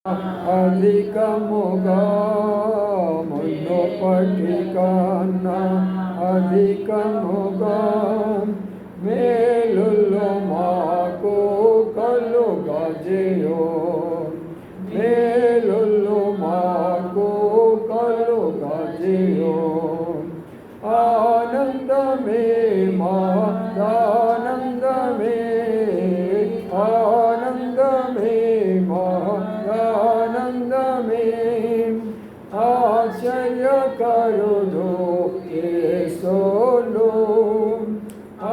అధికముగా మునుపటికన్నా అధికముగా మేలులు మాకు కలుగజేయు, మేలులు మాకు కలుగజేయు. ఆనందమే మహదానందమే, ఆనందమే మహదానందమే. ఆశ్చర్యకరుడు యేసును,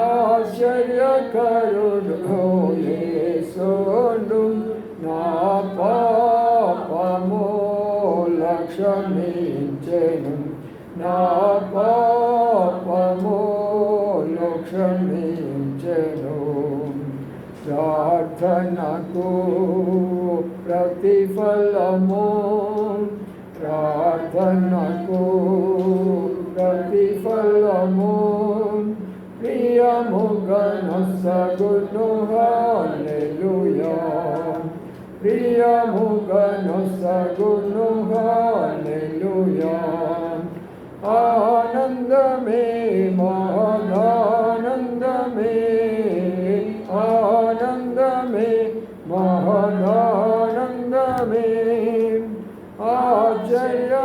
ఆశ్చర్యకరుడు యేసును. నా పాపముల క్షమించెను, నా పాపములు క్షమించెను. ప్రార్థనకు ప్రతిఫలము, ప్రార్థనకు ప్రతిఫలము ప్రియముగనొసగును. హల్లెలూయా, ప్రియముగనొసగును. హల్లెలూయా. ఆనందమే మహదానందమే, ఆనందమే మహదానందమే. ఆశ్చర్యకరుడు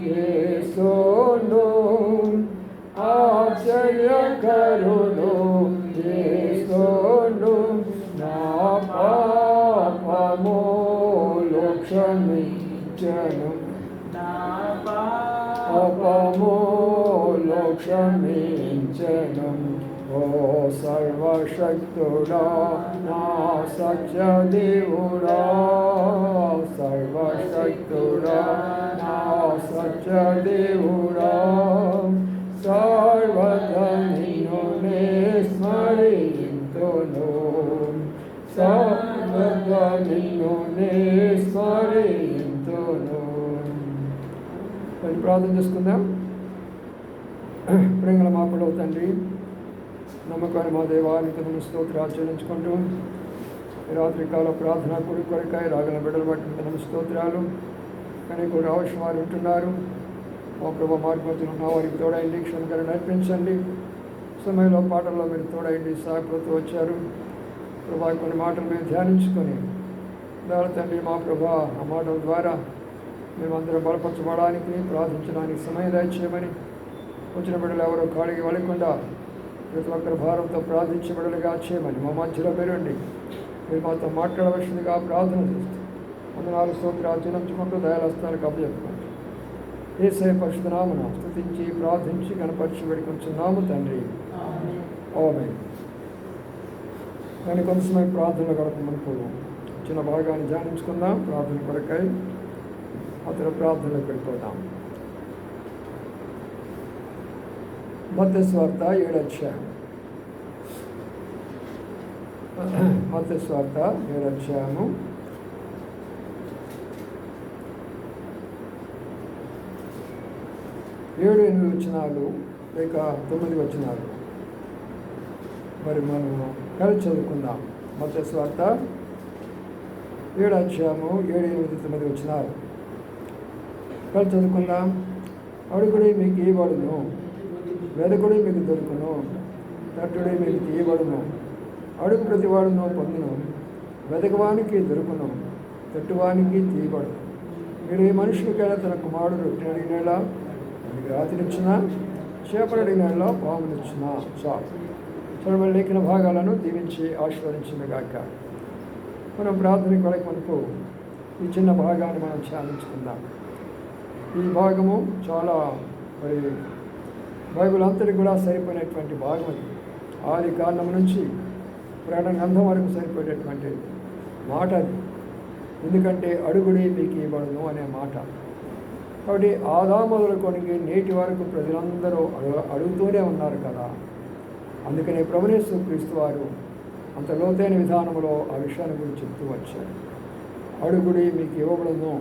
యేసును, ఆశ్చర్యకరుడు యేసును. నా పాపములు క్షమించెను, పాపములు క్షమించెను. ఓ సర్వశక్తుడా నా సత్యదేవుడా, సర్వశక్తుడా నా సత్యదేవుడా. సర్వదా నిన్ను నే స్మరింతును, సర్వదా నిన్ను నే స్మరింతును. ప్రార్థన చేసుకుందాం. ప్రేమల మా పొడవు తండ్రి, నమ్మకాన్ని మా దేవానికి స్తోత్రాలు చెల్లించుకుంటూ రాత్రికాల ప్రార్థన కొరకాయ రాగల బిడ్డలు బట్టి స్తోత్రాలు. కానీ కూడా అవసరం వారు ఉంటున్నారు. మా ప్రభు మార్గవతులు ఉన్న వారికి తోడైంది, క్షణకరణ నడిపించండి. సమయంలో పాటల్లో మీరు తోడైంది, సాయపడుతూ వచ్చారు ప్రభా. కొన్ని మాటలు మేము ధ్యానించుకొని దాని తండ్రి మా ప్రభా ఆ మాటల ద్వారా మేమందరం బలపరచబడడానికి ప్రార్థించడానికి సమయం దయచేయమని, వచ్చిన బిడ్డలు ఎవరో ఖాళీకి వెళ్ళకుండా ప్రతి ఒక్కరి భారంతో ప్రార్థించే బిడ్డలుగా చేయమని మా మధ్యలో పెరండి. మీరు మాతో మాట్లాడవలసిందిగా ప్రార్థన చేస్తూ వందనాలు స్తోత్రాలు చెల్లించుకుంటూ దయాలస్తానికి అప్పచెప్పుకుంటూ యేసయ్య పరిశుద్ధ నామమున స్తుతించి ప్రార్థించి కనపరిచి వేడుకొంచున్నాము తండ్రి, ఆమేన్. కానీ కొంత సమయం ప్రార్థనలో గడపమనుకో చిన్న భాగాన్ని ధ్యానించుకుందాం. ప్రార్థన కొరకై అతను ప్రార్థనలోకి వెళ్ళిపోతాం. మత్తయి సువార్త 7వ అధ్యాయం, మత్తయి సువార్త 7వ అధ్యాయము 7-8 వచనాలు లేక 9 వచనాలు మరి మనం కలిసి చదువుకుందాం. మత్తయి సువార్త 7వ అధ్యాయము 7, 8, 9 వచనాలు కలిసి చదువుకుందాం. అడుగుడి మీకు ఇవ్వబడును, వెదకుడి మీకు దొరుకును, తట్టుడి మీకు తీయబడును. అడుగు ప్రతివాడును పొందును, వెదకవానికి దొరుకును, తట్టువానికి తీయబడును. మీరు ఏ మనుషులకైనా తన కుమారుడు రొట్టె అడిగినేలా మనకి రాతినిచ్చినా, చేపలు అడిగినేలా పామునిచ్చినా చాలు. మన లేఖన భాగాలను దీవించి ఆశీర్వదించుగాక. మనం ప్రార్థన కొరకు మనకు ఈ చిన్న భాగాన్ని మనం ధ్యానించుకుందాం. ఈ భాగము చాలా మరి బైబిల్ అంతటికి కూడా సరిపోయినటువంటి భాగం. అది ఆది కారణం నుంచి ప్రకటన గ్రంథం వరకు సరిపోయేటటువంటి మాట అది. ఎందుకంటే అడుగుడి మీకు ఇవ్వబడును అనే మాట. కాబట్టి ఆదాము మొదలుకొని నేటి వరకు ప్రజలందరూ అడుగుతూనే ఉన్నారు కదా. అందుకనే ప్రభువైన యేసు క్రీస్తు వారు అంత లోతైన విధానంలో ఆ విషయాన్ని గురించి చెప్తూ వచ్చారు. అడుగుడి మీకు ఇవ్వబడును,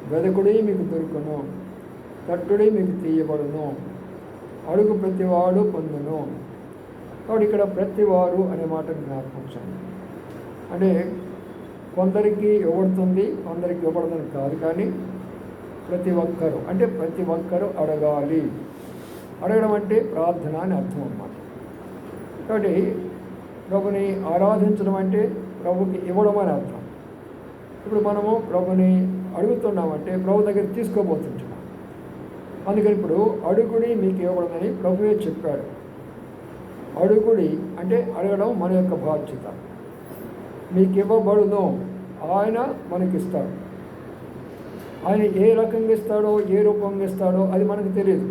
వెదకుడి మీకు దొరుకును, తట్టుడి మీకు తీయబడును, అడుగు ప్రతివాడు పొందును. కాబట్టి ఇక్కడ ప్రతివారు అనే మాట జ్ఞాపకం. అంటే కొందరికి ఇవ్వబడుతుంది, కొందరికి ఇవ్వబడుతుంది కాదు, కానీ ప్రతి ఒక్కరూ అడగాలి. అడగడం అంటే ప్రార్థన అని అర్థం అన్నమాట. కాబట్టి ప్రభుని ఆరాధించడం అంటే ప్రభుకి ఇవ్వడం అని అర్థం. ఇప్పుడు మనము ప్రభుని అడుగుతున్నామంటే ప్రభు దగ్గర తీసుకోబోతుంటున్నాం. అందుకని ఇప్పుడు అడుగుడి మీకు ఇవ్వబడదని ప్రభువే చెప్పాడు. అడుగుడి అంటే అడగడం మన యొక్క బాధ్యత. మీకు ఇవ్వబడును, ఆయన మనకిస్తాడు. ఆయన ఏ రకంగా ఇస్తాడో, ఏ రూపంగా ఇస్తాడో అది మనకు తెలియదు.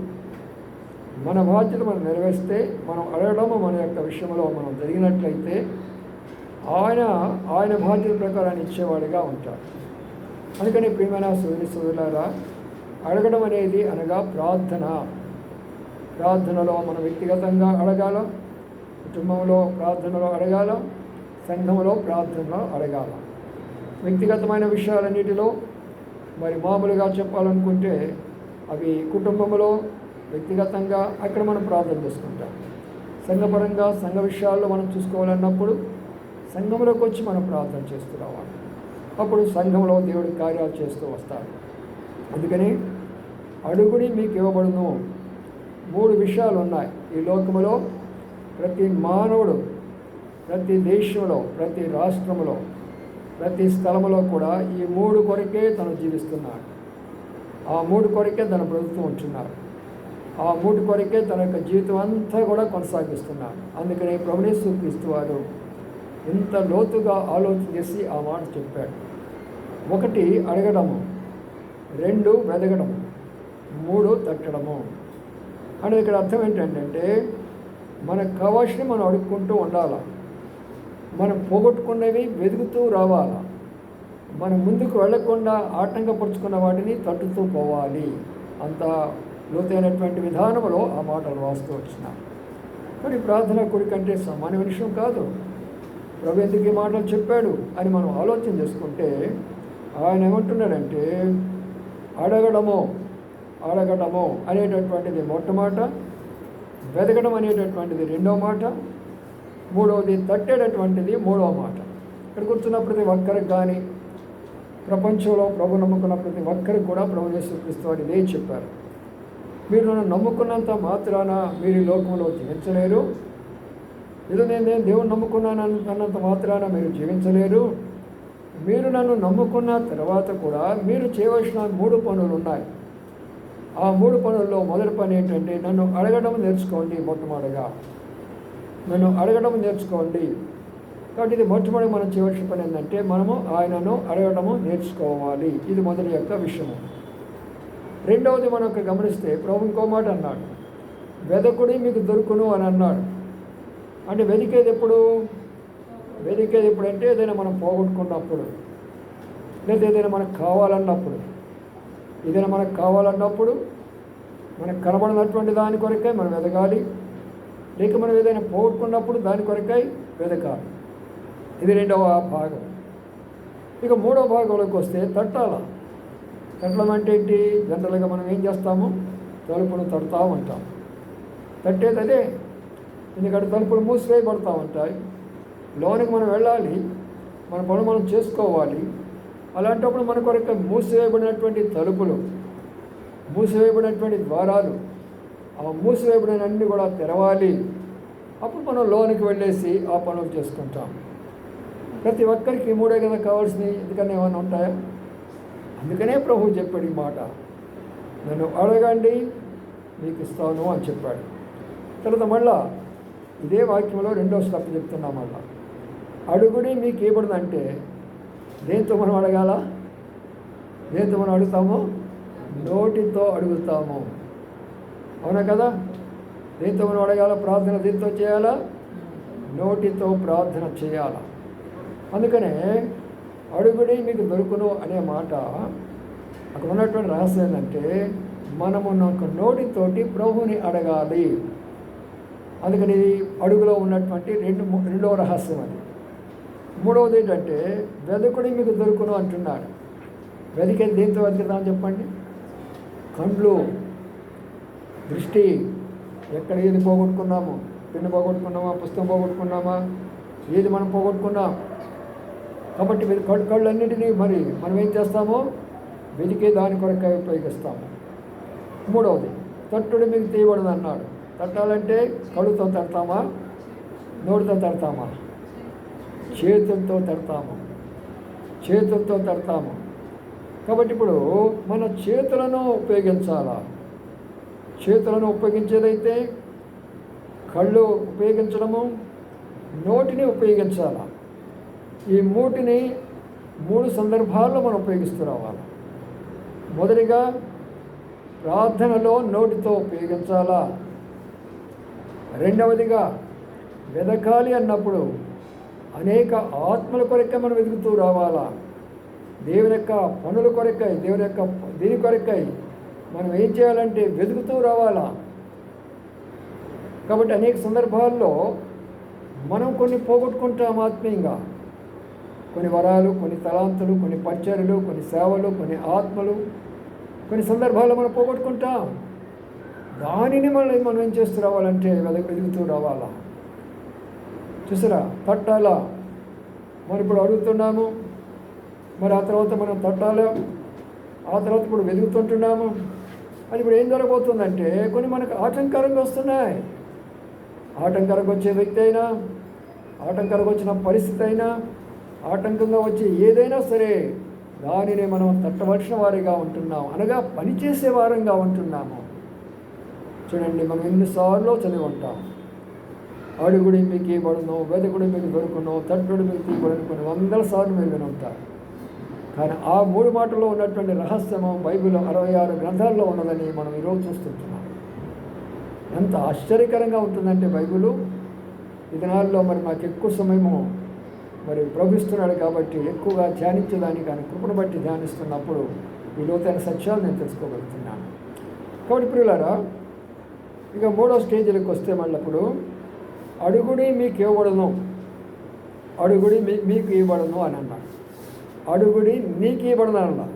మన బాధ్యత మనం నెరవేరిస్తే, మనం అడగడము మన యొక్క విషయంలో మనం జరిగినట్లయితే ఆయన బాధ్యత ప్రకారాన్ని ఇచ్చేవాడిగా ఉంటాడు. అందుకని ప్రియమైన సోదరులారా, అడగడం అనేది అనగా ప్రార్థనలో మనం వ్యక్తిగతంగా అడగాల, కుటుంబంలో ప్రార్థనలో అడగాల, సంఘంలో ప్రార్థనలో అడగాల. వ్యక్తిగతమైన విషయాలన్నిటిలో మరి మామూలుగా చెప్పాలనుకుంటే అవి కుటుంబంలో వ్యక్తిగతంగా అక్కడ మనం ప్రార్థన చేసుకుంటాం. సంఘపరంగా సంఘ విషయాల్లో మనం చూసుకోవాలన్నప్పుడు సంఘంలోకి వచ్చి మనం ప్రార్థన చేస్తూ రావాలి. అప్పుడు సంఘంలో దేవుడి కార్యాలు చేస్తూ వస్తారు. అందుకని అడుగుడి మీకు ఇవ్వబడును. 3 విషయాలు ఉన్నాయి ఈ లోకములో. ప్రతి మానవుడు ప్రతి దేశంలో, ప్రతి రాష్ట్రంలో, ప్రతి స్థలంలో కూడా ఈ 3 కొరకే తను జీవిస్తున్నాడు. ఆ 3 కొరకే తను బ్రతుకుతూ ఉంటున్నాడు. ఆ 3 కొరకే తన యొక్క జీవితం అంతా కూడా కొనసాగిస్తున్నాడు. అందుకని ప్రభువు యేసు క్రీస్తు వారు ఇంత లోతుగా ఆలోచన చేసి ఆ మాట చెప్పాడు. 1 అడగడము, 2 వెదగడము, 3 తట్టడము. అంటే ఇక్కడ అర్థం ఏంటంటే మనకు కావాల్సినవి మనం అడుక్కుంటూ ఉండాలి. మనం పోగొట్టుకున్నవి వెతుకుతూ రావాలా. మనం ముందుకు వెళ్లకుండా ఆటంకపరుచుకున్న వాటిని తట్టుతూ పోవాలి. అంత లోతైనటువంటి విధానంలో ఆ మాటలు రాస్తూ వచ్చినారు. కానీ ప్రార్థన కొడుకంటే సామాన్య విషయం కాదు. ప్రభు ఎందుకు ఈ మాటలు చెప్పాడు అని మనం ఆలోచన చేసుకుంటే ఆయన ఏమంటున్నాడంటే అడగడము అనేటటువంటిది మొట్టమాట, వెతకడం అనేటటువంటిది 2వ మాట, 3వది తట్టేటటువంటిది 3వ మాట. ఇక్కడ కూర్చున్న ప్రతి ఒక్కరికి కానీ ప్రపంచంలో ప్రభు నమ్ముకున్న ప్రతి ఒక్కరికి కూడా ప్రభు యేసు క్రీస్తు వారు ఇదే చెప్పారు. మీరు నన్ను నమ్ముకున్నంత మాత్రాన మీరు ఈ లోకంలో జీవించలేరు. ఏదో నేను దేవుని నమ్ముకున్నాను అన్నంత మాత్రాన మీరు జీవించలేరు. మీరు నన్ను నమ్ముకున్న తర్వాత కూడా మీరు చేయవలసిన 3 పనులు ఉన్నాయి. ఆ 3 పనుల్లో మొదటి పని ఏంటంటే నన్ను అడగడం నేర్చుకోండి. మొట్టమొదటిగా నన్ను అడగడం నేర్చుకోండి. కాబట్టి ఇది మొట్టమొదటి మనం చేయవలసిన పని ఏంటంటే మనము ఆయనను అడగడము నేర్చుకోవాలి. ఇది మొదటి యొక్క విషయము. 2వది మనం ఇక్కడ గమనిస్తే ప్రభు ఇంకో మాట అన్నాడు, వెదకుడి మీకు దొరుకును అని అన్నాడు. అంటే వెతికేది ఎప్పుడు అంటే ఏదైనా మనం పోగొట్టుకున్నప్పుడు, లేదా ఏదైనా మనకు కావాలన్నప్పుడు, మనకు కనబడినటువంటి దాని కొరకై మనం వెతకాలి. లేక మనం ఏదైనా పోగొట్టుకున్నప్పుడు దాని కొరకై వెతకాలి. ఇది 2వ భాగం. ఇక 3వ భాగంలోకి వస్తే తట్టడం అంటే ఏంటి? జనరల్గా మనం ఏం చేస్తాము? తలుపును తడుతూ ఉంటాం. తట్టేది అదే. ఎందుకంటే తలుపులు మూసివేయబడతా ఉంటాయి. లోనికి మనం వెళ్ళాలి, మన పనులు మనం చేసుకోవాలి. అలాంటప్పుడు మన కొరకు మూసివేయబడినటువంటి తలుపులు, మూసివేయబడినటువంటి ద్వారాలు, ఆ మూసివేయబడిన అన్నీ కూడా తెరవాలి. అప్పుడు మనం లోనికి వెళ్ళేసి ఆ పనులు చేసుకుంటాం. ప్రతి ఒక్కరికి 3 కదా కావాల్సినవి. ఎందుకని ఏమైనా ఉంటాయా? అందుకనే ప్రభువు చెప్పాడు ఈ మాట, నన్ను అడగండి మీకు ఇస్తాను అని చెప్పాడు. తర్వాత మళ్ళా ఇదే వాక్యంలో 2వ స్టెప్ చెప్తున్నాం. మళ్ళా అడుగుడి మీకు ఇవ్వబడదంటే దేంతో మనం అడగాల? దేంతో మనం అడుగుతాము? నోటితో అడుగుతాము. అవునా కదా? దేంతో మనం అడగాల? ప్రార్థన దేంతో చేయాలా? నోటితో ప్రార్థన చేయాల. అందుకనే అడుగుడి మీకు దొరుకును అనే మాట అక్కడ ఉన్నటువంటి రహస్యం ఏంటంటే మనము నోటితోటి ప్రభువుని అడగాలి. అందుకని అడుగులో ఉన్నటువంటి 2వ రహస్యం అది. 3వది ఏంటంటే వెదకుడి మీకు దొరుకును అంటున్నాడు. వెతికేది దేంతో వెతుకుతామని చెప్పండి? కండ్లు, దృష్టి. ఎక్కడ ఏది పోగొట్టుకున్నాము? పెన్ను పోగొట్టుకున్నామా? పుస్తకం పోగొట్టుకున్నామా? ఏది మనం పోగొట్టుకున్నాం? కాబట్టి మీరు కళ్ళన్నింటినీ మరి మనం ఏం చేస్తామో వెతికే దాని కొరకై ఉపయోగిస్తాము. మూడవది, తట్టుడు మీకు తీయబడదు అన్నాడు. తట్టాలంటే కళ్ళుతో తడతామా, నోటితో తడతామా? చేతులతో తడతాము, చేతులతో తడతాము. కాబట్టి ఇప్పుడు మన చేతులను ఉపయోగించాలా. చేతులను ఉపయోగించేదైతే కళ్ళు ఉపయోగించడము, నోటిని ఉపయోగించాలా. ఈ మూటిని 3 సందర్భాల్లో మనం ఉపయోగిస్తూ రావాలి. మొదటిగా ప్రార్థనలో నోటితో ఉపయోగించాలా. రెండవదిగా వెదకాలి అన్నప్పుడు అనేక ఆత్మల కొరకై మనం వెతుకుతూ రావాలా. దేవుని యొక్క పనుల కొరకై, దేవుని యొక్క దీని కొరకై మనం ఏం చేయాలంటే వెతుకుతూ రావాలా. కాబట్టి అనేక సందర్భాల్లో మనం కొన్ని పోగొట్టుకుంటాం ఆత్మీయంగా. కొన్ని వరాలు, కొన్ని తలాంతులు, కొన్ని పరిచర్యలు, కొన్ని సేవలు, కొన్ని ఆత్మలు, కొన్ని సందర్భాల్లో మనం పోగొట్టుకుంటాం. దానిని మనం ఏం చేస్తూ రావాలంటే వెతుకుతూ రావాలా. చూసారా, తట్టాలా. మనం ఇప్పుడు అడుగుతున్నాము, మరి ఆ తర్వాత మనం తట్టాలా. ఆ తర్వాత ఇప్పుడు వెతుకుతుంటున్నాము. అది ఇప్పుడు ఏం జరగబోతుందంటే కొన్ని మనకు ఆటంకరంగా వస్తున్నాయి. ఆటంకరంగా వచ్చే వ్యక్తి అయినా, ఆటంకరంగా వచ్చిన పరిస్థితి అయినా, ఆటంకంగా వచ్చే ఏదైనా సరే దానిని మనం తట్టవలసిన వారిగా ఉంటున్నాము, అనగా పనిచేసే వారంగా ఉంటున్నాము. చూడండి, మనం ఎన్నిసార్లు చదివి ఉంటాం. అడుగుడి మీకు ఇవ్వబడును, వెదకుడి మీకు దొరుకును, తట్టుడు మీకు తీయబడును, కొన్ని 100 సార్లు మీరు విని ఉంటారు. కానీ ఆ 3 మాటల్లో ఉన్నటువంటి రహస్యము బైబిల్ 66 గ్రంథాల్లో ఉన్నదని మనం ఈరోజు చూస్తుంటున్నాం. ఎంత ఆశ్చర్యకరంగా ఉంటుందంటే బైబిలు ఈ దినాల్లో మరి మాకు ఎక్కువ సమయము మరి ప్రవహిస్తున్నాడు కాబట్టి ఎక్కువగా ధ్యానించేదానికి ఆయన కృపను బట్టి ధ్యానిస్తున్నప్పుడు ఈ లోతైన సత్యాలు నేను తెలుసుకోగలుగుతున్నాను. కాబట్టి ప్రియులారా, ఇక 3వ స్టేజ్లకు వస్తే మళ్ళప్పుడు అడుగుడి మీకు ఇవ్వబడును, అడుగుడి మీకు ఇవ్వబడును అని అన్నాడు. అడుగుడి నీకు ఇవ్వబడును అన్నా.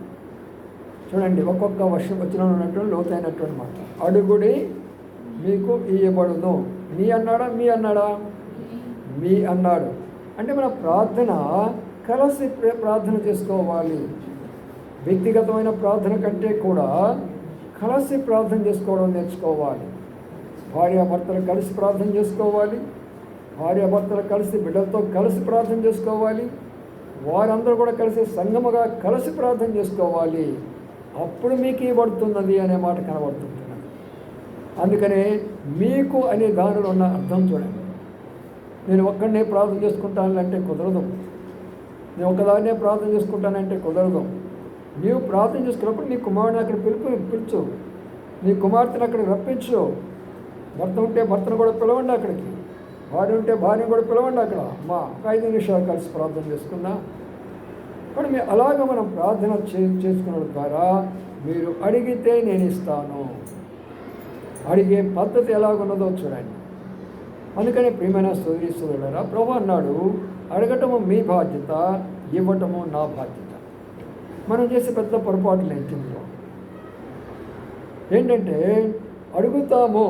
చూడండి, ఒక్కొక్క వర్షం వచ్చిన ఉన్నటువంటి లోతైనటువంటి మాట. అడుగుడి మీకు ఇవ్వబడును. నీ అన్నాడా, మీ అన్నాడా? మీ అన్నాడు. అంటే మన ప్రార్థన కలిసి ప్రార్థన చేసుకోవాలి. వ్యక్తిగతమైన ప్రార్థన కంటే కూడా కలిసి ప్రార్థన చేసుకోవడం నేర్చుకోవాలి. భార్యాభర్తలు కలిసి ప్రార్థన చేసుకోవాలి. భార్యాభర్తలు కలిసి బిడ్డలతో కలిసి ప్రార్థన చేసుకోవాలి. వారందరూ కూడా కలిసి సంగముగా కలిసి ప్రార్థన చేసుకోవాలి. అప్పుడు మీకు ఇవ్వబడుతున్నది అనే మాట కనబడుతుంటున్నది. అందుకనే మీకు అనే దానిలో ఉన్న అర్థం చూడండి. నేను ఒక్కడనే ప్రార్థన చేసుకుంటానంటే కుదరదు. నేను ఒకదాన్నే ప్రార్థన చేసుకుంటానంటే కుదరదు. నీవు ప్రార్థన చేసుకున్నప్పుడు నీ కుమారుని అక్కడ పిలుచు, నీ కుమార్తెను అక్కడికి రప్పించు. భర్త ఉంటే భర్తను కూడా పిలవండి అక్కడికి, భార్య ఉంటే భార్యను కూడా పిలవండి అక్కడ. ఒక 5 నిమిషాలు కలిసి ప్రార్థన చేసుకున్నా. ఇప్పుడు మీరు అలాగ మనం ప్రార్థన చేసుకున్న ద్వారా మీరు అడిగితే నేను ఇస్తాను. అడిగే పద్ధతి ఎలాగున్నదో చూడండి. అందుకని ప్రియమైన సోదరీ సోదరులారా, ప్రభువు అన్నాడు, అడగటము మీ బాధ్యత, ఇవ్వటము నా బాధ్యత. మనం చేసే పెద్ద పొరపాటులు ఏంటంటే అడుగుతాము,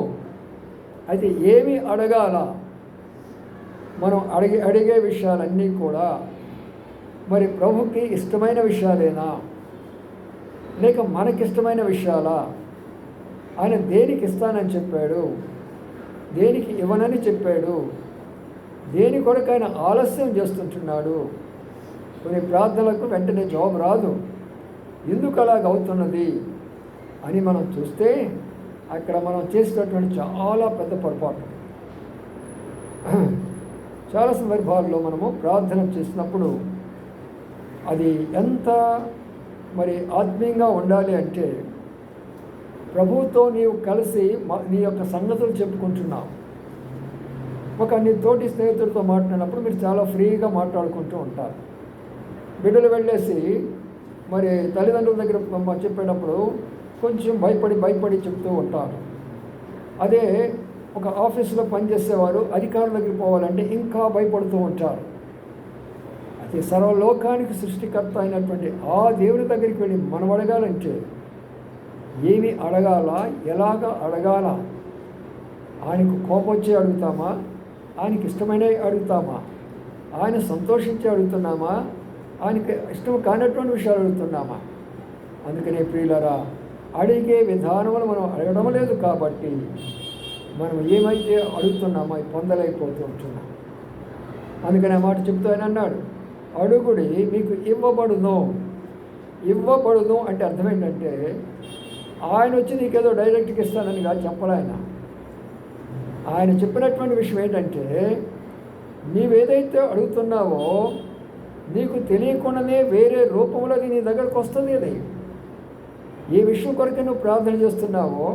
అయితే ఏమి అడగాల? మనం అడిగే విషయాలన్నీ కూడా మరి ప్రభుకి ఇష్టమైన విషయాలేనా, లేక మనకిష్టమైన విషయాలా? ఆయన దేనికి ఇస్తానని చెప్పాడు, దేనికి ఇవ్వనని చెప్పాడు, దేని కొరకు ఆయన ఆలస్యం చేస్తుంటున్నాడు. కొన్ని ప్రార్థనలకు వెంటనే జవాబు రాదు. ఎందుకు అలాగ అవుతున్నది అని మనం చూస్తే అక్కడ మనం చేసినటువంటి చాలా పెద్ద పొరపాటు. చాలా సందర్భాల్లో మనము ప్రార్థన చేసినప్పుడు అది ఎంత మరి ఆత్మీయంగా ఉండాలి అంటే, ప్రభువుతో నీవు కలిసి నీ యొక్క సంగతులు చెప్పుకుంటున్నావు. నీ తోటి స్నేహితుడితో మాట్లాడినప్పుడు మీరు చాలా ఫ్రీగా మాట్లాడుకుంటూ ఉంటారు. బిడ్డలు వెళ్ళేసి మరి తల్లిదండ్రుల దగ్గర చెప్పేటప్పుడు కొంచెం భయపడి చెప్తూ ఉంటారు. అదే ఒక ఆఫీసులో పనిచేసేవారు అధికారుల దగ్గరికి పోవాలంటే ఇంకా భయపడుతూ ఉంటారు. అది సర్వలోకానికి సృష్టికర్త అయినటువంటి ఆ దేవుని దగ్గరికి వెళ్ళి మనం అడగాలంటే ఏమి అడగాల, ఎలాగ అడగాల? ఆయనకు కోపం వచ్చి అడుగుతామా, ఆయనకి ఇష్టమైనవి అడుగుతామా, ఆయన సంతోషించి అడుగుతున్నామా, ఆయనకి ఇష్టం కానటువంటి విషయాలు అడుగుతున్నామా? అందుకనే ప్రియులరా, అడిగే విధానములు మనం అడగడం లేదు కాబట్టి మనం ఏమైతే అడుగుతున్నామో అవి పొందలేకపోతూ ఉంటున్నాం. అందుకని ఆ మాట చెప్తూ ఆయన అన్నాడు, అడుగుడి మీకు ఇవ్వబడును. ఇవ్వబడును అంటే అర్థం ఏంటంటే ఆయన వచ్చి నీకేదో డైరెక్ట్గా ఇస్తానని కాదు చెప్పలే ఆయన చెప్పినటువంటి విషయం ఏంటంటే నీవేదైతే అడుగుతున్నావో నీకు తెలియకుండానే వేరే రూపంలో అది నీ దగ్గరకు వస్తుంది. అది ఏ విషయం కొరకు నువ్వు ప్రార్థన చేస్తున్నావో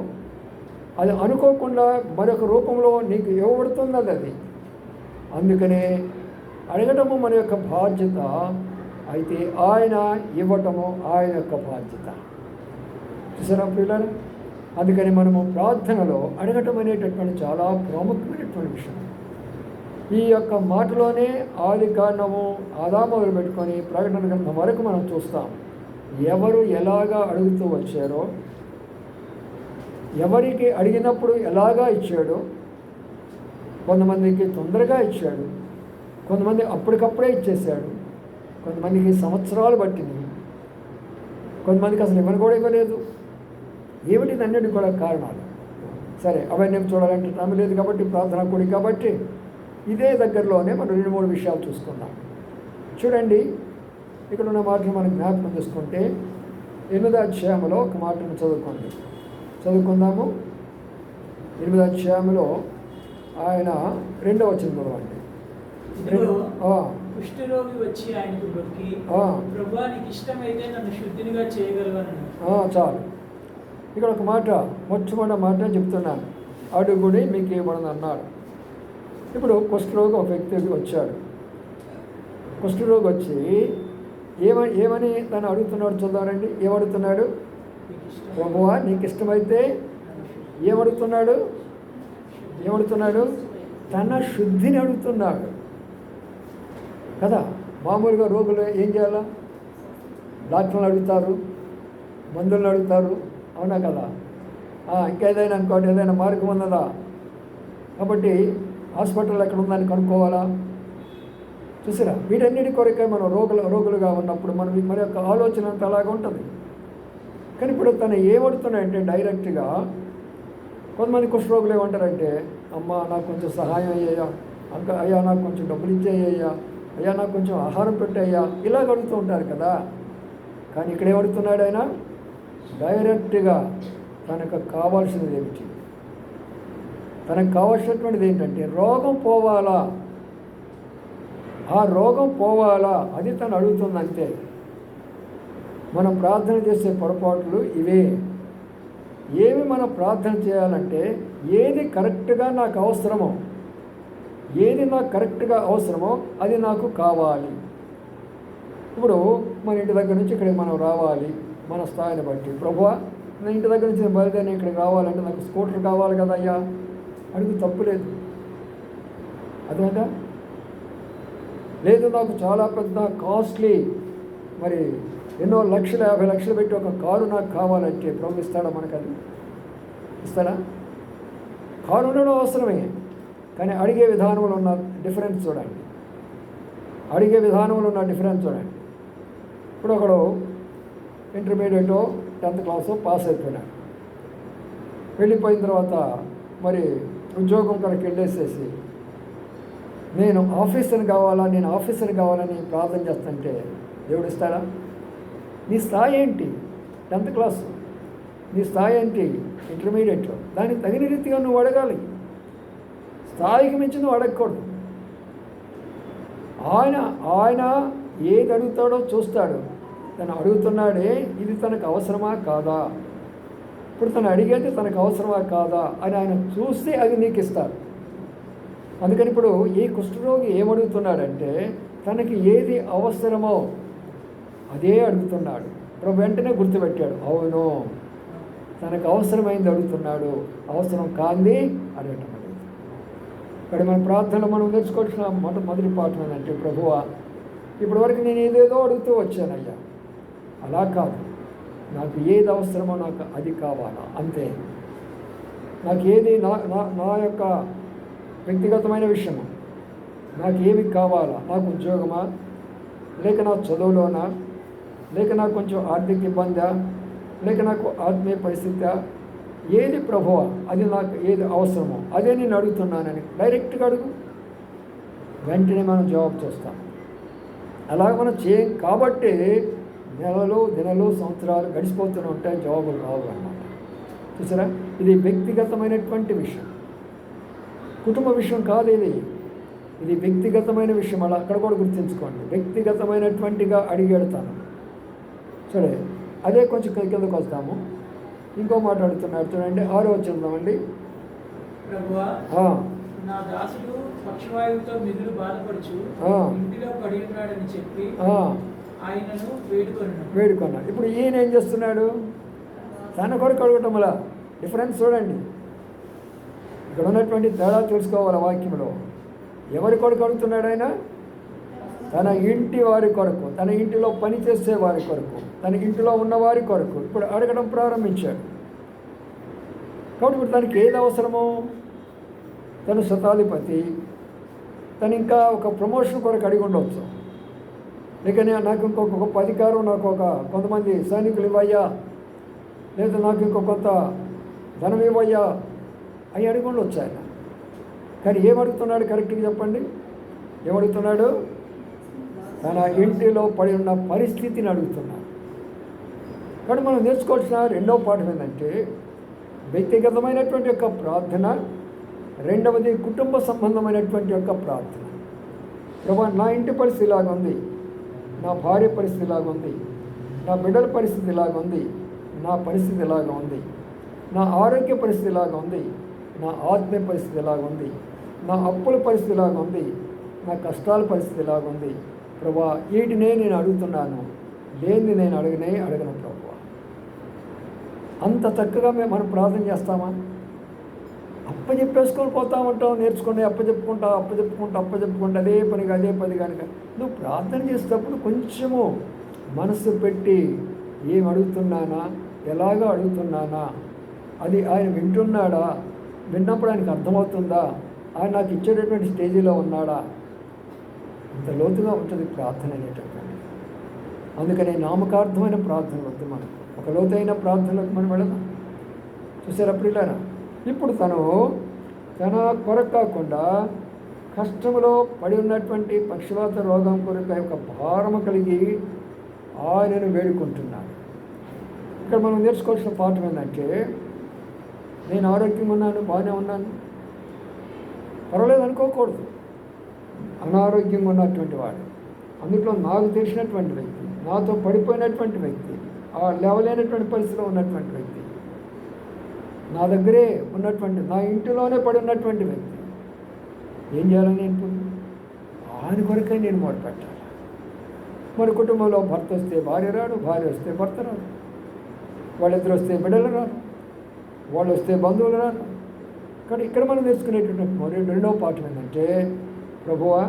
అది అనుకోకుండా మరొక రూపంలో నీకు ఇవ్వబడుతున్నది అది. అందుకనే అడగటము మన యొక్క బాధ్యత, అయితే ఆయన ఇవ్వటము ఆయన యొక్క బాధ్యత. చూసారా ప్రియులారా? అందుకని మనము ప్రార్థనలో అడగటం అనేటటువంటి చాలా ప్రాముఖ్యమైనటువంటి విషయం. ఈ యొక్క మాటలోనే ఆది కాండము ఆదాము మొదలు పెట్టుకొని ప్రకటన గ్రంథం వరకు మనం చూస్తాం. ఎవరు ఎలాగా అడుగుతూ వచ్చారో, ఎవరికి అడిగినప్పుడు ఎలాగా ఇచ్చాడో, కొంతమందికి తొందరగా ఇచ్చాడు, కొంతమంది అప్పటికప్పుడే ఇచ్చేసాడు, కొంతమందికి సంవత్సరాలు పట్టింది, కొంతమందికి అసలు ఇవ్వని కూడా ఇవ్వలేదు. ఏమిటి అన్నిటి కూడా కారణాలు. సరే, అవన్నీ చూడాలంటే టైం లేదు కాబట్టి ప్రార్థన కూడి కాబట్టి ఇదే దగ్గరలోనే మనం 2-3 విషయాలు చూసుకుందాం. చూడండి, ఇక్కడ ఉన్న మాటలు మనం జ్ఞాపకం చేసుకుంటే 8వ అధ్యాయంలో ఒక మాటను చదువుకుందాము. 8వ అధ్యాయంలో ఆయన 2వ వచనం చదవండి. కుష్ఠరోగి వచ్చి ఆయనకు మొక్కి, ప్రభువా నీకు ఇష్టమైతే నన్ను శుద్ధినిగా చేయగలవను. చాలు. ఇక్కడ ఒక మాట, మొట్టమొదటి మాట చెప్తున్నాను, అడుగుడి మీకు ఇవ్వబడను అన్నాడు. ఇప్పుడు కుష్ఠరోగి ఒక వ్యక్తి వచ్చాడు. కుష్ఠరోగి వచ్చి ఏమని తను అడుగుతున్నాడు చూద్దామండి. ఏమడుగుతున్నాడు? ప్రభువా నీకు ఇష్టమైతే ఏమడుగుతున్నాడు? తన శుద్ధిని అడుగుతున్నాడు కదా. మామూలుగా రోగులు ఏం చేయాలా? డాక్టర్లు అడుగుతారు, మందులను అడుగుతారు, అవునా కదా. ఇంకేదైనా ఇంకోటి ఏదైనా మార్గం ఉన్నదా కాబట్టి హాస్పిటల్ ఎక్కడ ఉందని కనుక్కోవాలా. చూసారా, వీటన్నిటి కొరకే మనం రోగులుగా ఉన్నప్పుడు మన యొక్క ఆలోచన అంతా అలాగే ఉంటుంది. కానీ ఇప్పుడు తను ఏమడుతున్నాడంటే డైరెక్ట్గా, కొంతమంది కుష్ఠరోగులు ఏమంటారంటే, అమ్మ నాకు కొంచెం సహాయం అయ్యాయా, అయ్యా నాకు కొంచెం డబ్బులు ఇచ్చేయ్యా, అయ్యా నాకు కొంచెం ఆహారం పెట్టయ్యా, ఇలాగ అడుగుతూ ఉంటారు కదా. కానీ ఇక్కడ ఏమడుగుతున్నాడు ఆయన? డైరెక్ట్గా తనకు కావాల్సినది ఏమిటి? తనకు కావాల్సినటువంటిది ఏంటంటే రోగం పోవాలా, ఆ రోగం పోవాలా, అది తను అడుగుతుందంతే. మనం ప్రార్థన చేసే పొరపాట్లు ఇవే. ఏమి మనం ప్రార్థన చేయాలంటే ఏది కరెక్ట్గా నాకు అవసరమో, ఏది నాకు కరెక్ట్గా అవసరమో అది నాకు కావాలి. ఇప్పుడు మన ఇంటి దగ్గర నుంచి ఇక్కడికి మనం రావాలి, మన స్థాయిని బట్టి. ప్రభువా నా ఇంటి దగ్గర నుంచి బయలుదేరి ఇక్కడికి రావాలంటే నాకు స్కూటర్ కావాలి కదా అయ్యా, అడుగు తప్పులేదు. అదేంటా? లేదు నాకు చాలా పెద్ద కాస్ట్లీ, మరి ఎన్నో లక్షలు 50 లక్షలు పెట్టి ఒక కారు నాకు కావాలంటే ప్రభు ఇస్తాడా? మనకు అది ఇస్తాడా? కారు ఉండడం అవసరమే, కానీ అడిగే విధానంలో ఉన్న డిఫరెన్స్ చూడండి. ఇప్పుడు ఒకడు ఇంటర్మీడియటో 10th క్లాసో పాస్ అయిపోయినాడు. వెళ్ళిపోయిన తర్వాత మరి ఉద్యోగం కొరకు వెళ్ళేసేసి నేను ఆఫీసర్ని కావాలని ప్రార్థన చేస్తుంటే దేవుడు ఇస్తాడా? నీ స్థాయి ఏంటి? 10th class. నీ స్థాయి ఏంటి? ఇంటర్మీడియట్లో. దానికి తగిన రీతిగా నువ్వు అడగాలి. స్థాయికి మించి నువ్వు అడగకూడదు. ఆయన ఏది అడుగుతాడో చూస్తాడు. తను అడుగుతున్నాడే ఇది తనకు అవసరమా కాదా, ఇప్పుడు తను అడిగేది తనకు అవసరమా కాదా అని ఆయన చూస్తే అది నీకు ఇస్తారు. అందుకని ఇప్పుడు ఈ కుష్ఠరోగి ఏమడుగుతున్నాడంటే తనకి ఏది అవసరమో అదే అడుగుతున్నాడు. ప్రభు వెంటనే గుర్తుపెట్టాడు, అవును తనకు అవసరమైంది అడుగుతున్నాడు, అవసరం కాంది అడగటం అనేది. ఇక్కడ మన ప్రార్థనలో మనం నేర్చుకోవాల్సిన మొదటి పాఠం ఏంటంటే, ప్రభువా ఇప్పటివరకు నేను ఏదేదో అడుగుతూ వచ్చానయ్యా, అలా కాదు, నాకు ఏది అవసరమో నాకు అది కావాలా అంతే. నాకు ఏది నా యొక్క వ్యక్తిగతమైన విషయము, నాకు ఏమి కావాలా, నాకు ఉద్యోగమా, లేక నా చదువులోనా, లేక నాకు కొంచెం ఆర్థిక ఇబ్బందా, లేక నాకు ఆత్మీయ పరిస్థితి, ఏది ప్రభువా, అది నాకు ఏది అవసరమో అదే నేను అడుగుతున్నానని డైరెక్ట్గా అడుగు, వెంటనే మనం జవాబు చేస్తాం. అలాగ మనం చేయం కాబట్టి నెలలు, దినాలు, సంవత్సరాలు గడిచిపోతూనే ఉంటాయి, జవాబులు రావు అన్నమాట. చూసారా, ఇది వ్యక్తిగతమైనటువంటి విషయం, కుటుంబ విషయం కాదు ఇది వ్యక్తిగతమైన విషయం. అలా అక్కడ కూడా గుర్తుంచుకోండి, వ్యక్తిగతమైనటువంటిగా అడిగెడతాను. సరే, అదే కొంచెం కిందకు వస్తాము. ఇంకో మాట అడుగుతున్నాడు చూడండి, 6వ వచనమండి. ప్రభువా, నా దాసుడు పక్షవాయువుతో మిగులు బాధపడుచు ఇంటిలో పడి ఉన్నాడని చెప్పి ఆయనను వేడుకున్నాడు. ఇప్పుడు ఈయన ఏం చేస్తున్నాడు? తన కొరకు అడగటం వల్ల డిఫరెన్స్ చూడండి. ఇక్కడ ఉన్నటువంటి తేడా తెలుసుకోవాలి వాక్యంలో. ఎవరి కొరకు అడుగుతున్నాడు ఆయన? తన ఇంటి వారి కొరకు, తన ఇంటిలో పని చేసే వారి కొరకు, తన ఇంటిలో ఉన్నవారి కొరకు ఇప్పుడు అడగడం ప్రారంభించాడు. కాబట్టి ఇప్పుడు తనకి ఏది అవసరమో, తను శతాధిపతి, తను ఇంకా ఒక ప్రమోషన్ కొరకు అడిగి ఉండవచ్చు, లేక నాకు ఇంకొక గొప్ప అధికారం, నాకు కొంతమంది సైనికులు ఇవ్వయ్యా, లేదా నాకు ఇంకో కొంత ధనం ఇవ్వయ్యా అని అడిగి ఉండొచ్చు ఆయన. కానీ ఏమడుగుతున్నాడు కరెక్ట్గా చెప్పండి? ఏమడుగుతున్నాడు? తన ఇంటిలో పడి ఉన్న పరిస్థితిని అడుగుతున్నాడు. కానీ మనం నేర్చుకోవాల్సిన రెండవ పాఠం ఏంటంటే వ్యక్తిగతమైనటువంటి యొక్క ప్రార్థన, రెండవది కుటుంబ సంబంధమైనటువంటి యొక్క ప్రార్థన. ప్రభా, నా ఇంటి పరిస్థితి ఇలాగ ఉంది, నా భార్య పరిస్థితి ఇలాగ ఉంది, నా బిడ్డల పరిస్థితి ఇలాగ ఉంది, నా పరిస్థితి ఇలాగ ఉంది, నా ఆరోగ్య పరిస్థితి ఇలాగ ఉంది, నా ఆత్మీయ పరిస్థితి ఇలాగ ఉంది, నా అప్పుల పరిస్థితి ఇలాగ ఉంది, నా కష్టాల పరిస్థితి ఇలాగ ఉంది. ప్రభా, వీటినే నేను అడుగుతున్నాను, లేనిది నేను అడగను ప్రభా. అంత చక్కగా మనం ప్రార్థన చేస్తామా? అప్పచెప్పేసుకొని పోతా ఉంటాం, నేర్చుకుని అప్పచెప్పుకుంటా అదే పని కనుక నువ్వు ప్రార్థన చేసేటప్పుడు కొంచెము మనసు పెట్టి ఏం అడుగుతున్నానా, ఎలాగో అడుగుతున్నానా, అది ఆయన వింటున్నాడా, విన్నప్పుడు ఆయనకు అర్థమవుతుందా, ఆయన నాకు ఇచ్చేటటువంటి స్టేజీలో ఉన్నాడా, ఇంత లోతుగా ఉంటుంది ప్రార్థన అనేటటువంటి. అందుకని నామకార్థమైన ప్రార్థన వద్దు, మనం ఒక లోతైన ప్రార్థనలకు మనం వెళదాం. చూసారా ప్రియులారా? ఇప్పుడు తను తన కొరకు కాకుండా కష్టంలో పడి ఉన్నటువంటి పక్షవాత రోగం కొరకు యొక్క భారము కలిగి ఆయనను వేడుకుంటున్నాడు. ఇక్కడ మనం నేర్చుకోవాల్సిన పాఠం ఏంటంటే, నేను ఆరోగ్యంగా ఉన్నాను, బాగానే ఉన్నాను, పర్వాలేదు అనుకోకూడదు. అనారోగ్యంగా ఉన్నటువంటి వాడు, అందులో నాకు తెలిసినటువంటి వ్యక్తి, నాతో పడిపోయినటువంటి వ్యక్తి, ఆ లేవలేనటువంటి పరిస్థితిలో ఉన్నటువంటి వ్యక్తి, నా దగ్గరే ఉన్నటువంటి, నా ఇంటిలోనే పడి ఉన్నటువంటి వ్యక్తి ఏం చేయాలని నేను ఆయన కొరకే నేను మొదలుపెట్టాలి. మరి కుటుంబంలో భర్త వస్తే భార్య రాడు, భార్య వస్తే భర్త రాడు, వాళ్ళిద్దరు వస్తే బిడ్డలు రారు, వాళ్ళు వస్తే బంధువులు రారు. కానీ ఇక్కడ మనం నేర్చుకునేటువంటి రెండవ పాఠం ఏంటంటే, ప్రభువా,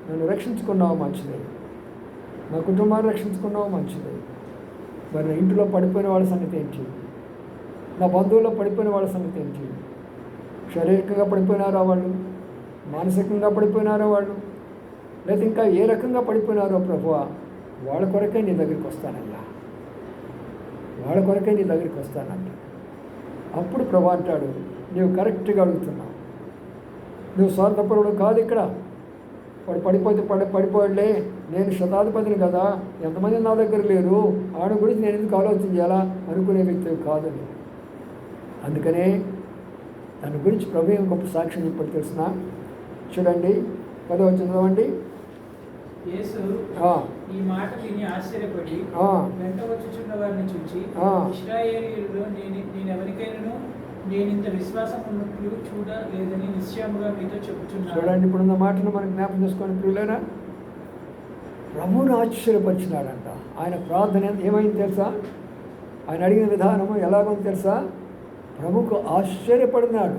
నన్ను రక్షించుకున్నావు మంచిదే, నా కుటుంబాన్ని రక్షించుకున్నావు మంచిదే, మరి నా ఇంటిలో పడిపోయిన వాళ్ళ సంగతి ఏంటి, నా బంధువుల్లో పడిపోయిన వాళ్ళ సంగతి ఏంటి, శారీరకంగా పడిపోయినారో వాళ్ళు, మానసికంగా పడిపోయినారో వాళ్ళు, లేదా ఇంకా ఏ రకంగా పడిపోయినారో ప్రభువా, వాళ్ళ కొరకే నీ దగ్గరికి వస్తానయ్యా, వాళ్ళ కొరకే నీ దగ్గరికి వస్తానంట. అప్పుడు ప్రభు అంటాడు, నీవు కరెక్ట్గా అడుగుతున్నావు, నువ్వు స్వార్థపరుడు కాదు. ఇక్కడ వాడు పడిపోయాడులే, నేను శతాధిపతిని కదా, ఎంతమంది నా దగ్గర లేరు, ఆడ గురించి నేను ఎందుకు ఆలోచన చేయాలా అనుకునే వ్యక్తి కాదు. అందుకనే తన గురించి ప్రభు ఏం గొప్ప సాక్ష్యం ఇప్పుడు తెలిసిన చూడండి, 10వ చదవండి. యేసు ఈ మాట విని ఆశ్చర్యపడి వెంట వచ్చుచున్న వారిని చూచి, ఇశ్రాయేలీయులలో నేనెవరికైనా నేనింత విశ్వాసం ఉన్నట్లు చూడలేదని నిశ్చయముగా మీతో చెప్పుచున్నాను. చూడండి, ఇప్పుడున్న మాటను మనం జ్ఞాపకం చేసుకోండి ప్రియులారా. ప్రభువును ఆశ్చర్యపరిచినాడంట. ఆయన ప్రార్థన ఏమైంది తెలుసా? ఆయన అడిగిన విధానము ఎలాగో తెలుసా? ప్రభువుకు ఆశ్చర్యపడినాడు.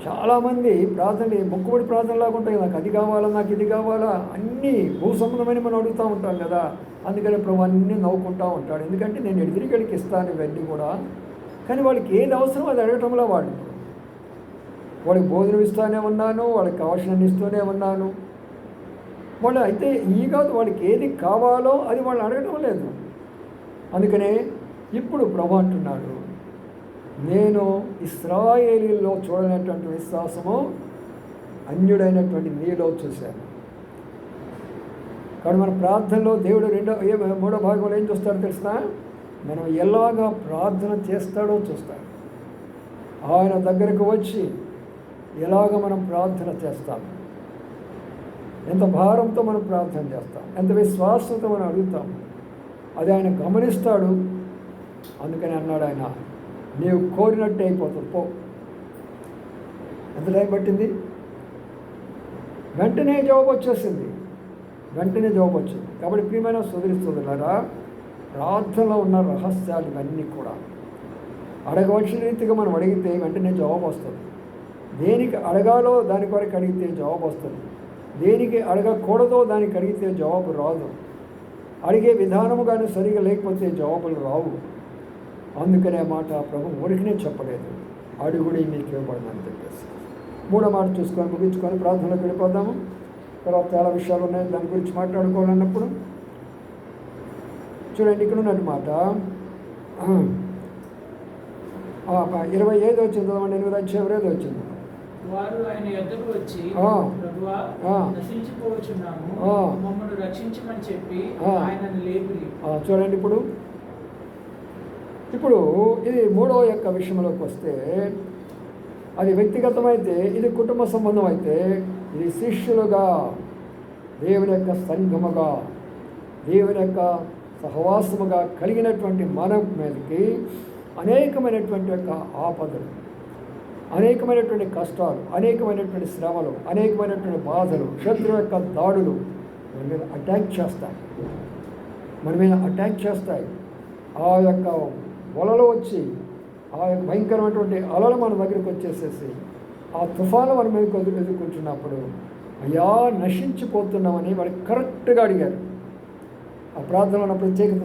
చాలామంది ప్రార్థనలు మొక్కుబడి ప్రార్థనలాగా ఉంటాయి. నాకు అది కావాలా, నాకు ఇది కావాలా, అన్నీ భూ సంబంధమైన మనం అడుగుతూ ఉంటాం కదా. అందుకని ప్రభు అన్నీ నవ్వుకుంటూ ఉంటాడు. ఎందుకంటే నేను ఎడిదిరిగడికి ఇస్తాను ఇవన్నీ కూడా. కానీ వాళ్ళకి ఏది అవసరం అది అడగటంలో వాళ్ళకి భోజనం ఇస్తూనే ఉన్నాను, వాళ్ళకి కావాల్సిన ఇస్తూనే ఉన్నాను. వాళ్ళు అయితే ఈ కాదు, వాళ్ళకి ఏది కావాలో అది వాళ్ళు అడగడం లేదు. అందుకనే ఇప్పుడు ప్రభు అంటున్నాడు, నేను ఇశ్రాయేలీలో చూడనటువంటి విశ్వాసము అన్యుడైనటువంటి నీలో చూశాను. కాబట్టి మన ప్రార్థనలో దేవుడు మూడో భాగంలో ఏం చూస్తాడో తెలిసిన, మనం ఎలాగా ప్రార్థన చేస్తాడో చూస్తాడు. ఆయన దగ్గరకు వచ్చి ఎలాగ మనం ప్రార్థన చేస్తాం, ఎంత భారంతో మనం ప్రార్థన చేస్తాం, ఎంత విశ్వాసంతో మనం అడుగుతాం, అది ఆయన గమనిస్తాడు. అందుకని అన్నాడు ఆయన, నీవు కోరినట్టే అయిపోతుంది పో. ఎంత టైం పట్టింది? వెంటనే జవాబు వచ్చేసింది, వెంటనే జవాబు వచ్చింది. కాబట్టి ప్రియమైన సోదరులారా, ప్రార్థనలో ఉన్న రహస్యాలు ఇవన్నీ కూడా అడగవలసిన రీతిగా మనం అడిగితే వెంటనే జవాబు వస్తుంది. దేనికి అడగాలో దాని కొరకు అడిగితే జవాబు వస్తుంది, దేనికి అడగకూడదో దానికి అడిగితే జవాబు రాదు. అడిగే విధానము కానీ సరిగా లేకపోతే జవాబులు రావు. అందుకనే మాట ప్రభు ఊరికనే చెప్పలేదు, అడుగుడి మీకు ఇవ్వబడదని చెప్పేసి. మూడో మాట చూసుకొని ముగించుకొని ప్రార్థనలోకి వెళ్ళిపోదాము. తర్వాత చాలా విషయాలు ఉన్నాయి, దాని గురించి మాట్లాడుకోవాలన్నప్పుడు చూడండి, ఇక్కడ ఉన్నట్టు మాట 25 వచ్చింది, 8 అధ్యాయం 25 వచ్చింది. వారు ఆయన యొద్దకు వచ్చి, ప్రభువా, నశించిపోవచ్చున్నాము, మమ్మల్ని రక్షించమని చెప్పి ఆయనను లేపిరి. చూడండి, ఇప్పుడు ఇది మూడో యొక్క విషయంలోకి వస్తే, అది వ్యక్తిగతమైతే, ఇది కుటుంబ సంబంధం అయితే, ఇది శిష్యులుగా దేవుని యొక్క సంఘముగా దేవుని యొక్క సహవాసముగా కలిగినటువంటి మన మీదకి అనేకమైనటువంటి యొక్క ఆపదలు, అనేకమైనటువంటి కష్టాలు, అనేకమైనటువంటి శ్రమలు, అనేకమైనటువంటి బాధలు, శత్రువు యొక్క దాడులు మన మీద అటాక్ చేస్తాయి. ఆ యొక్క వలలో వచ్చి ఆ యొక్క భయంకరమైనటువంటి అలలు మన దగ్గరికి వచ్చేసేసి ఆ తుఫాను మన మీద ఎదుర్కొంటున్నప్పుడు, అయ్యా నశించిపోతున్నామని వాళ్ళు కరెక్ట్గా అడిగారు. ఆ ప్రార్థనలో ఉన్న ప్రత్యేకత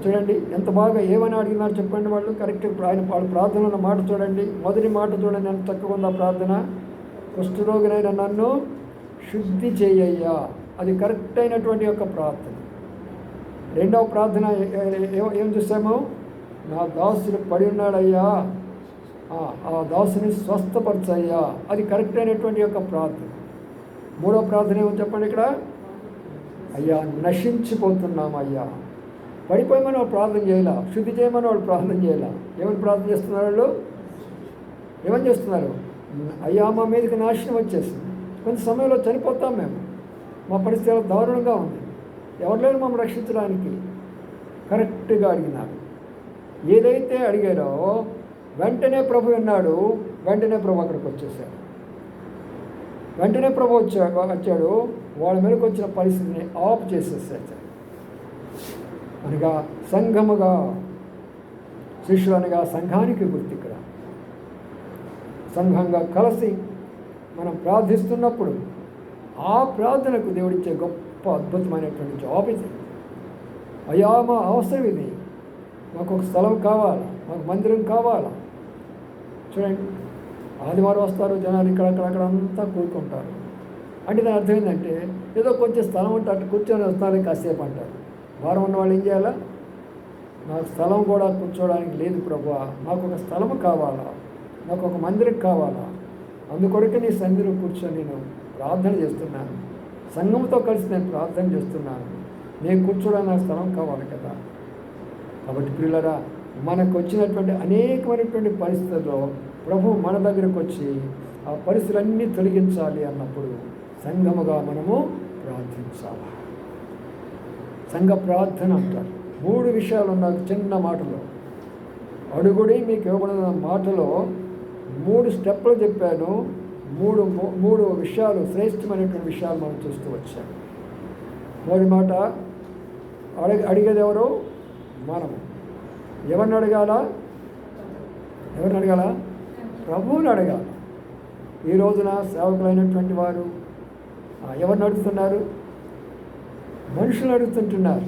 చూడండి ఎంత బాగా ఏమని అడిగినారు చెప్పండి. వాళ్ళు కరెక్ట్ వాళ్ళ ప్రార్థనలో ఉన్న మాట చూడండి, మొదటి మాట చూడండి ఎంత చక్కగా ఉంది ఆ ప్రార్థన. కుష్ఠరోగినైన నన్ను శుద్ధి చేయయ్యా, అది కరెక్ట్ అయినటువంటి యొక్క ప్రార్థన. రెండవ ప్రార్థన ఏం చూసాము, నా దాసుడు పడి ఉన్నాడయ్యా, ఆ దాసుని స్వస్థపరచయ్యా, అది కరెక్ట్ అయినటువంటి యొక్క ప్రార్థన. మూడో ప్రార్థన ఏమో చెప్పండి ఇక్కడ, అయ్యా నశించిపోతున్నామయ్యా. పడిపోయమని వాళ్ళు ప్రార్థన చేయాల, శుద్ధి చేయమని వాళ్ళు ప్రార్థన చేయాల. ఏమని ప్రార్థన చేస్తున్నారు వాళ్ళు? ఏమని చేస్తున్నారు? అయ్యా మా మీదకి నాశనం వచ్చేసింది, కొంత సమయంలో చనిపోతాం మేము, మా పరిస్థితి దారుణంగా ఉంది, ఎవరు లేరు మమ్మల్ని రక్షించడానికి. కరెక్ట్గా అడిగినారు. ఏదైతే అడిగారో వెంటనే ప్రభు విన్నాడు, వెంటనే ప్రభు అక్కడికి వచ్చేసాడు. వెంటనే ప్రభు వచ్చాడు, వాళ్ళ మీదకి వచ్చిన పరిస్థితిని ఆఫ్ చేసేసాడు. అనగా సంఘముగా, శిష్యులు అనగా సంఘానికి గుర్తు. ఇక్కడ సంఘంగా కలిసి మనం ప్రార్థిస్తున్నప్పుడు ఆ ప్రార్థనకు దేవుడిచ్చే గొప్ప అద్భుతమైనటువంటి జవాబు ఇది. అయ్యా మా అవసరం ఇది, మాకు ఒక స్థలం కావాలా, మాకు మందిరం కావాలా. చూడండి, ఆదివారం వస్తారు జనాలు, ఇక్కడ అంతా కూడుకుంటారు. అంటే దాని అర్థం ఏంటంటే, ఏదో కొంచెం స్థలం ఉంటే అటు కూర్చొని వస్తారు కాసేపు అంటారు. వారం ఉన్న వాళ్ళు ఏం చేయాలా, నాకు స్థలం కూడా కూర్చోవడానికి లేదు ప్రభువా, నాకు ఒక స్థలము కావాలా, నాకు ఒక మందిరం కావాలా, అందుకొరకే నీ సన్నిధిలో కూర్చొని నేను ప్రార్థన చేస్తున్నాను, సంఘంతో కలిసి నేను ప్రార్థన చేస్తున్నాను, నేను కూర్చోడానికి నాకు స్థలం కావాలి కదా. కాబట్టి ప్రియులారా, మనకు వచ్చినటువంటి అనేకమైనటువంటి పరిస్థితుల్లో ప్రభు మన దగ్గరకు వచ్చి ఆ పరిస్థితులన్నీ తొలగించాలి అన్నప్పుడు సంఘముగా మనము ప్రార్థించాలి. సంఘ ప్రార్థన అంటారు. 3 విషయాలు ఉన్నాయి చిన్న మాటలో. అడుగుడి మీకు ఇవ్వబడిన మాటలో 3 స్టెప్పులు చెప్పాను. 3 విషయాలు, శ్రేష్టమైనటువంటి విషయాలు మనం చూస్తూ వచ్చాము. మొదటి మాట, అడిగేది ఎవరు? మనము. ఎవరిని అడగాల? ప్రభువుని అడగాలి. ఈ రోజున సేవకులైనటువంటి వారు ఎవరిని అడుగుతున్నారు? మనుషులు అడుగుతుంటున్నారు.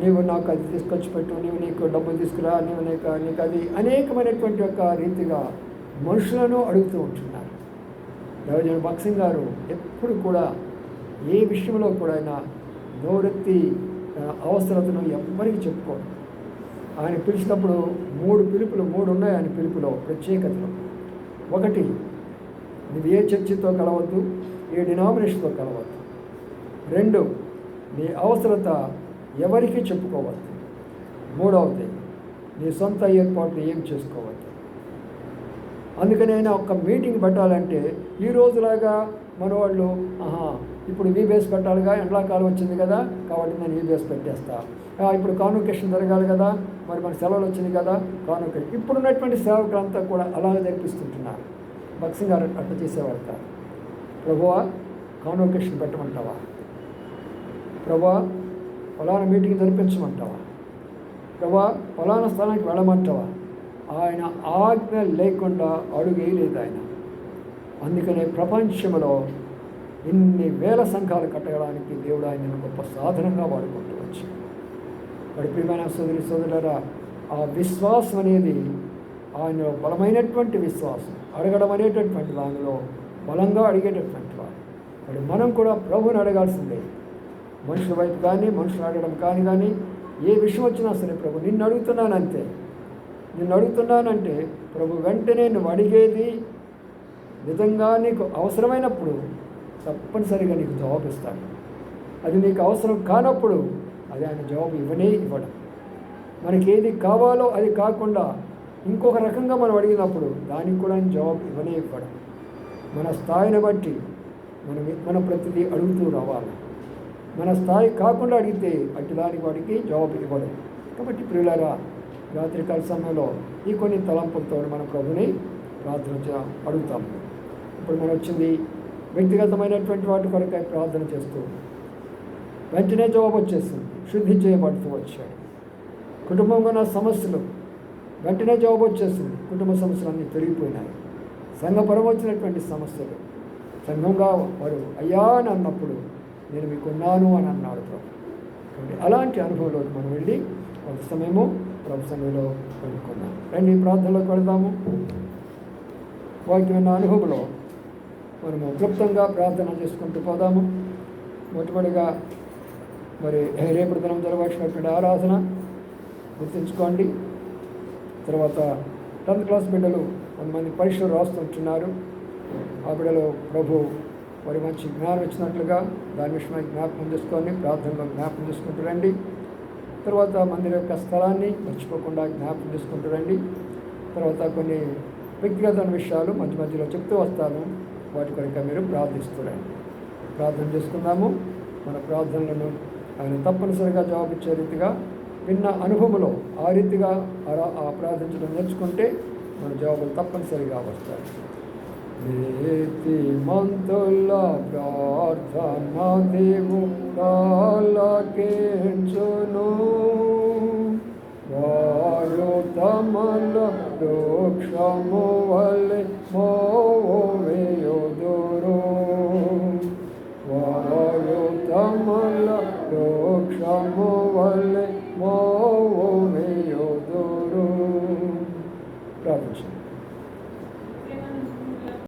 నీవు నాకు అది తీసుకొచ్చి పెట్టు, నీకు డబ్బులు తీసుకురా, నీకు అది అనేకమైనటువంటి ఒక రీతిగా మనుషులను అడుగుతూ ఉంటున్నారు. దైవజనుడు భక్సింగ్ గారు ఎప్పుడు కూడా ఏ విషయంలో కూడా ఆయన నోరెత్తి తన అవసరతను ఎవ్వరికి చెప్పుకోడు. ఆయన పిలిచినప్పుడు 3 ఉన్నాయి ఆయన పిలుపులో ప్రత్యేకతలు. 1, నువ్వు ఏ చర్చితో కలవద్దు, ఏ డినామినేషన్తో కలవద్దు. 2, నీ అవసరత ఎవరికి చెప్పుకోవద్దు. 3వది, నీ సొంత ఏర్పాట్లు ఏం చేసుకోవద్దు. అందుకని ఆయన ఒక మీటింగ్ పెట్టాలంటే ఈ రోజులాగా మనవాళ్ళు ఇప్పుడు వీబేస్ పెట్టాలిగా, ఎండాకాలం వచ్చింది కదా కాబట్టి నేను వీబేస్ పెట్టేస్తా, ఇప్పుడు కాన్వకేషన్ జరగాలి కదా, మరి మన సెలవులు వచ్చింది కదా కాన్వకేషన్. ఇప్పుడున్నటువంటి సేవకులంతా కూడా అలాగే జరిపిస్తుంటున్నారు. భక్సింగ్ గారు అట్లా చేసేవారు కాదు. ప్రభువా కాన్వకేషన్ పెట్టమంటావా, ప్రభువా ఫలానా మీటింగ్ జరిపించమంటావా, ప్రభువా ఫలానా స్థలానికి వెళ్ళమంటావా, ఆయన ఆజ్ఞ లేకుండా అడుగేయలేదు ఆయన. అందుకనే ప్రపంచంలో ఇన్ని వేల సంఘాలు కట్టడానికి దేవుడు ఆయనను గొప్ప సాధనంగా వాడుకుంటూ వచ్చాడు. వాడి ప్రియమైన సోదరులారా, ఆ విశ్వాసం అనేది ఆయనలో బలమైనటువంటి విశ్వాసం, అడగడం అనేటటువంటి దానిలో బలంగా అడిగేటటువంటి వాడు. మనం కూడా ప్రభుని అడగాల్సిందే. మనుషుల వైపు కానీ మనుషులు అడగడం కానీ ఏ విషయం వచ్చినా సరే, ప్రభు నిన్ను అడుగుతున్నానంతే, నిన్ను అడుగుతున్నానంటే ప్రభు వెంటనే నువ్వు అడిగేది నిజంగా నీకు అవసరమైనప్పుడు తప్పనిసరిగా నీకు జవాబు ఇస్తాడు. అది నీకు అవసరం కానప్పుడు అది ఆయన జవాబు ఇవ్వడం. మనకి ఏది కావాలో అది కాకుండా ఇంకొక రకంగా మనం అడిగినప్పుడు దానికి కూడా ఆయన జవాబు ఇవ్వడం. మన స్థాయిని బట్టి మన ప్రతిదీ అడుగుతూ రావాలి. మన స్థాయి కాకుండా అడిగితే అటు దానికి వాడికి జవాబు ఇవ్వడం. కాబట్టి ప్రియులారా, రాత్రికాల సమయంలో ఈ కొన్ని తలంపులతో మనం ప్రభుని ప్రార్థన అడుగుతాము. ఇప్పుడు మనం వచ్చింది వ్యక్తిగతమైనటువంటి వాటి కొరకై ప్రార్థన చేస్తూ వెంటనే జవాబు వచ్చేస్తుంది. శుద్ధి చేయబడుతూ వచ్చాడు. కుటుంబంగా ఉన్న సమస్యలు వెంటనే జవాబు వచ్చేస్తుంది. కుటుంబ సమస్యలు అన్నీ పెరిగిపోయినాయి. సంఘపరం వచ్చినటువంటి సమస్యలు సంఘంగా వారు అయ్యా అని అన్నప్పుడు నేను మీకున్నాను అని అన్నాడు ప్రభు. కాబట్టి అలాంటి అనుభవంలోకి మనం వెళ్ళి కొంత సమయము ప్రభు సమయంలో వెళ్ళుకున్నాం. రండి ప్రార్థనలోకి వెళదాము. వాక్యమైన అనుభవంలో మనము క్లుప్తంగా ప్రార్థన చేసుకుంటూ పోదాము. మొట్టమొదటిగా మరి రేపటి దినం జరగాల్సినటువంటి ఆరాధన గుర్తుంచుకోండి. తర్వాత 10th క్లాస్ బిడ్డలు కొంతమంది పరీక్షలు రాస్తుంటున్నారు. ఆ బిడ్డలు ప్రభు మరి మంచి జ్ఞానం ఇచ్చినట్లుగా దాని విషయమై జ్ఞాపకం చేసుకొని ప్రార్థనలో జ్ఞాపకం చేసుకుంటూ రండి. తర్వాత మందిరం యొక్క స్థలాన్ని మర్చిపోకుండా జ్ఞాపకం చేసుకుంటూ రండి. తర్వాత కొన్ని వ్యక్తిగత విషయాలు మధ్య మధ్యలో చెప్తూ వస్తాను, వాటి కొరకు మీరు ప్రార్థిస్తురండి. ప్రార్థన చేసుకుందాము. మన ప్రార్థనలను ఆయన తప్పనిసరిగా జవాబిచ్చే రీతిగా విన్న అనుభవంలో ఆ రీతిగా ప్రార్థించడం నేర్చుకుంటే మన జవాబులు తప్పనిసరిగా వస్తాయి. నీతిమంతుల ప్రార్థన దేవుడాలకించును, వారు తమల వృక్షము వలె మోవేయుదురు, వారు తమల వృక్షము వలె